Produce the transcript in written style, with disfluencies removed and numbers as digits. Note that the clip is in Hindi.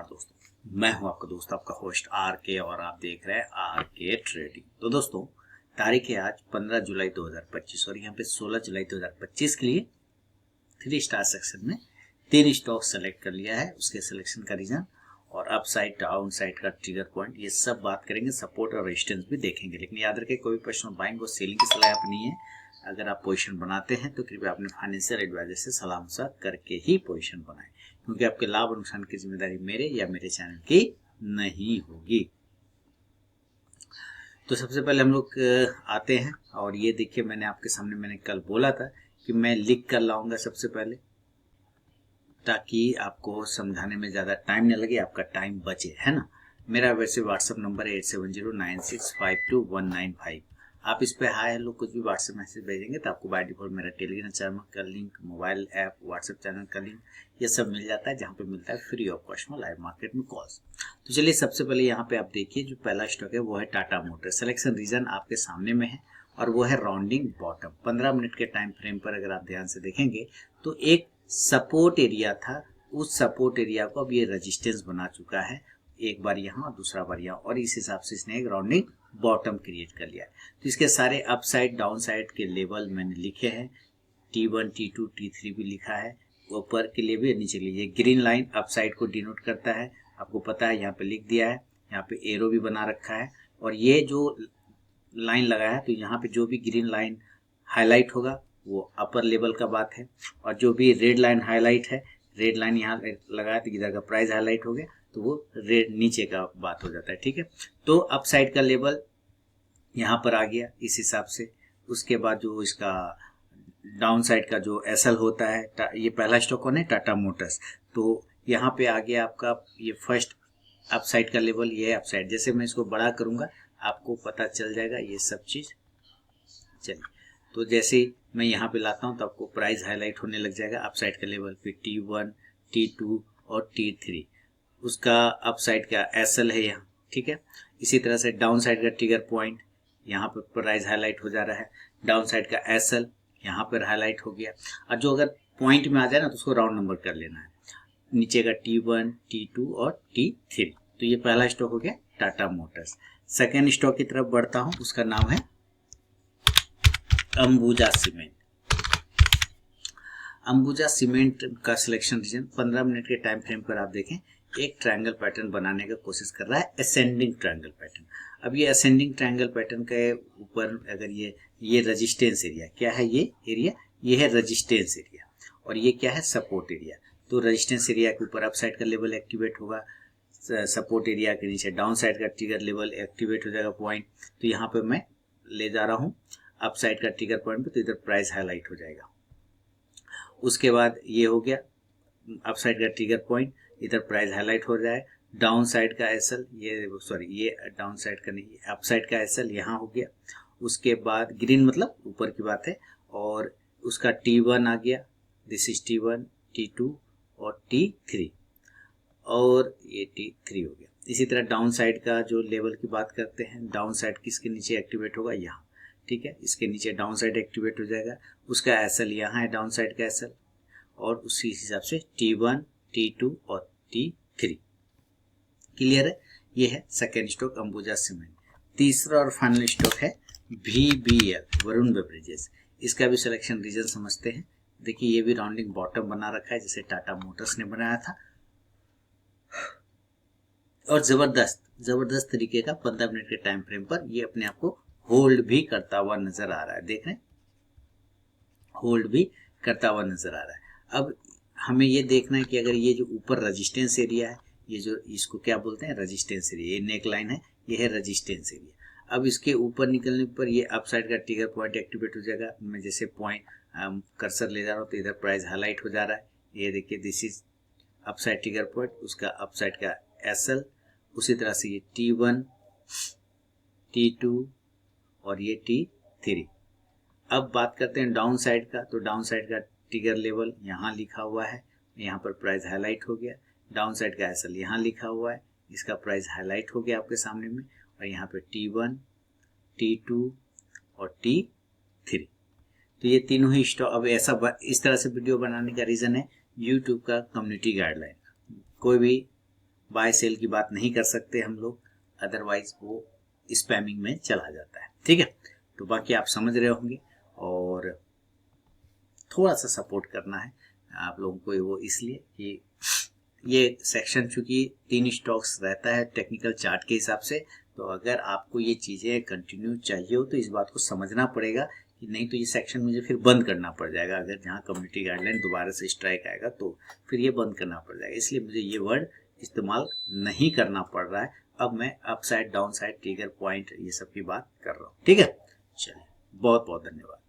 दोस्तों, मैं हूं आपका दोस्त, आपका होस्ट आर के, और आप देख रहे हैं आर के ट्रेडिंग। तो दोस्तों, तारीख है आज 15 जुलाई 2025 और यहाँ पे 16 जुलाई 2025 के लिए 3 स्टार सेक्शन में 3 स्टॉक सेलेक्ट कर लिया है। उसके सिलेक्शन का रीजन और अप साइड डाउन साइड का ट्रिगर पॉइंट, ये सब बात करेंगे। सपोर्ट और रेजिस्टेंस भी देखेंगे। लेकिन याद रखें, कोई पर्सनल बाइंग और सेलिंग की सलाह आप नहीं है। अगर आप पोजीशन बनाते हैं तो कृपया अपने फाइनेंशियल एडवाइजर से सलाह मशवरा करके ही पोजीशन बनाएं, क्योंकि आपके लाभ और नुकसान की जिम्मेदारी मेरे या मेरे चैनल की नहीं होगी। तो सबसे पहले हम लोग आते हैं, और ये देखिए, मैंने कल बोला था कि मैं लिख कर लाऊंगा सबसे पहले, ताकि आपको समझाने में ज़्यादा टाइम न लगे, आपका टाइम बचे, है ना। मेरा वैसे व्हाट्सअप नंबर है 8709652195। आप इस पे हाय हेलो कुछ भी व्हाट्सएप मैसेज भेजेंगे तो आपको बाय डिफॉल्ट मेरा टेलीग्राम चैनल का link, mobile app, WhatsApp channel का लिंक, ये सब मिल जाता है, जहाँ पे मिलता है फ्री ऑफ कॉस्ट में लाइव मार्केट में कॉल्स। तो चलिए, सबसे पहले यहाँ पे आप देखिए, जो पहला स्टॉक है वो है टाटा मोटर। सिलेक्शन रीजन आपके सामने में है और वो है राउंडिंग बॉटम। 15 मिनट के टाइम फ्रेम पर अगर आप ध्यान से देखेंगे तो एक सपोर्ट एरिया था, उस सपोर्ट एरिया को अब ये रेजिस्टेंस बना चुका है, एक बार यहाँ और दूसरा बार यहाँ, और इस हिसाब से इसने एक राउंडिंग बॉटम क्रिएट कर लिया है। तो इसके सारे अप साइड डाउन साइड के लेवल मैंने लिखे हैं, T1 T2 T3 भी लिखा है, ऊपर के लिए भी नीचे के लिए। ये ग्रीन लाइन अप साइड को डिनोट करता है, आपको पता है, यहाँ पे लिख दिया है, यहाँ पे एरो भी बना रखा है। और ये जो लाइन लगा है, तो यहाँ पे जो भी ग्रीन लाइन हाईलाइट होगा वो अपर लेवल का बात है, और जो भी रेड लाइन हाईलाइट है, रेड लाइन यहाँ लगाया तो इधर का प्राइस हाईलाइट हो गया, तो वो रेड नीचे का बात हो जाता है, ठीक है। तो अप साइड का लेवल यहाँ पर आ गया इस हिसाब से। उसके बाद जो इसका डाउन साइड का जो एसएल होता है, ये पहला स्टॉक कौन है, टाटा मोटर्स। तो यहाँ पे आ गया आपका ये फर्स्ट अप साइड का लेवल, ये है अप साइड। जैसे मैं इसको बड़ा करूंगा आपको पता चल जाएगा ये सब चीज। चलिए, तो जैसे मैं यहाँ पे लाता हूँ तो आपको प्राइस हाईलाइट होने लग जाएगा अप साइड का लेवल पे, T1 T2 और T3। उसका अप साइड का एसएल है यहाँ, ठीक है। इसी तरह से डाउन साइड का ट्रिगर पॉइंट, यहाँ पर प्राइस हाईलाइट हो जा रहा है, डाउन साइड का एसएल यहाँ पर हाईलाइट हो गया। और जो अगर पॉइंट में आ जाए ना तो उसको राउंड नंबर कर लेना है, नीचे का T1 T2 और T3। तो ये पहला स्टॉक हो गया टाटा मोटर्स। सेकेंड स्टॉक की तरफ बढ़ता हूँ, उसका नाम है अंबुजा सीमेंट। अंबुजा सीमेंट का सिलेक्शन रीजन 15 मिनट के टाइम फ्रेम पर आप देखें, एक ट्रायंगल पैटर्न बनाने का कोशिश कर रहा है, असेंडिंग ट्रायंगल पैटर्न। अब ये असेंडिंग ट्रायंगल पैटर्न के ऊपर अगर ये रेजिस्टेंस एरिया क्या है, ये एरिया ये है रेजिस्टेंस एरिया, और ये क्या है, सपोर्ट एरिया। तो रेजिस्टेंस एरिया के ऊपर अप साइड का लेवल एक्टिवेट होगा, सपोर्ट एरिया के नीचे डाउन साइड का ट्रिगर लेवल एक्टिवेट हो जाएगा पॉइंट। तो यहाँ पे मैं ले जा रहा हूँ अप साइड का ट्रिगर पॉइंट पे, तो इधर प्राइस हाईलाइट हो जाएगा। उसके बाद ये हो गया अप साइड का ट्रिगर पॉइंट, इधर प्राइस हाईलाइट हो जाए। डाउन साइड का एसएल, ये डाउन साइड का नहीं, अप साइड का एसएल यहाँ हो गया। उसके बाद ग्रीन मतलब ऊपर की बात है, और उसका T1 आ गया, दिस इज T1 T2 और T3, और ये T3 हो गया। इसी तरह डाउन साइड का जो लेवल की बात करते हैं, डाउन साइड किसके नीचे एक्टिवेट होगा, यहाँ, ठीक है। इसके नीचे डाउन साइड एक्टिवेट हो जाएगा, उसका एसएल यहाँ है, डाउन साइड का एसएल, और उसी हिसाब से T1 T2 और T3। क्लियर है, ये है सेकेंड स्टॉक अंबुजा सीमेंट। तीसरा और फाइनल स्टॉक है VBL, वरुण बेवरेजेस। इसका भी सिलेक्शन रीजन समझते हैं। देखिए, ये भी राउंडिंग बॉटम बना रखा है, जैसे टाटा मोटर्स ने बनाया था, और जबरदस्त तरीके का 15 मिनट के टाइम फ्रेम पर ये अपने आप को होल्ड भी करता हुआ नजर आ रहा है। देख रहे हैं, होल्ड भी करता हुआ नजर आ रहा है। अब हमें ये देखना है कि अगर ये जो ऊपर रेजिस्टेंस एरिया है, ये जो इसको क्या बोलते हैं, रेजिस्टेंस एरिया, ये नेक लाइन है, ये है रेजिस्टेंस एरिया। अब इसके ऊपर निकलने पर ये अप साइड का ट्रिगर पॉइंट एक्टिवेट हो जाएगा। मैं जैसे पॉइंट कर्सर ले जा रहा हूँ तो इधर प्राइस हाईलाइट हो जा रहा है, ये देखिए, this is up side trigger point, उसका अप साइड का एसएल। उसी तरह से ये T1 T2 और ये T3। अब बात करते हैं डाउन साइड का, तो डाउन साइड का ट्रिगर लेवल यहाँ लिखा हुआ है, यहाँ पर प्राइस हाईलाइट हो गया। डाउन साइड का एसएल यहाँ लिखा हुआ है, इसका प्राइस हाईलाइट हो गया आपके सामने में, और यहाँ पे T1 T2 और T3। तो ये तीनों ही स्टॉक। अब ऐसा इस तरह से वीडियो बनाने का रीजन है यूट्यूब का कम्युनिटी गाइडलाइन। कोई भी बाय सेल की बात नहीं कर सकते हम लोग, अदरवाइज वो स्पैमिंग में चला जाता है। ठीक है, तो बाकी आप समझ रहे होंगे, और थोड़ा सा सपोर्ट करना है आप लोगों को वो इसलिए कि ये सेक्शन चूंकि 3 स्टॉक्स रहता है टेक्निकल चार्ट के हिसाब से, तो अगर आपको ये चीज़ें कंटिन्यू चाहिए हो तो इस बात को समझना पड़ेगा कि नहीं तो ये सेक्शन मुझे फिर बंद करना पड़ जाएगा। अगर जहाँ कम्युनिटी गाइडलाइन दोबारा से स्ट्राइक आएगा तो फिर ये बंद करना पड़ जाएगा, इसलिए मुझे ये वर्ड इस्तेमाल नहीं करना पड़ रहा है। अब मैं up side down side trigger point ये सब की बात कर रहा हूँ। ठीक है, चलिए, बहुत बहुत धन्यवाद।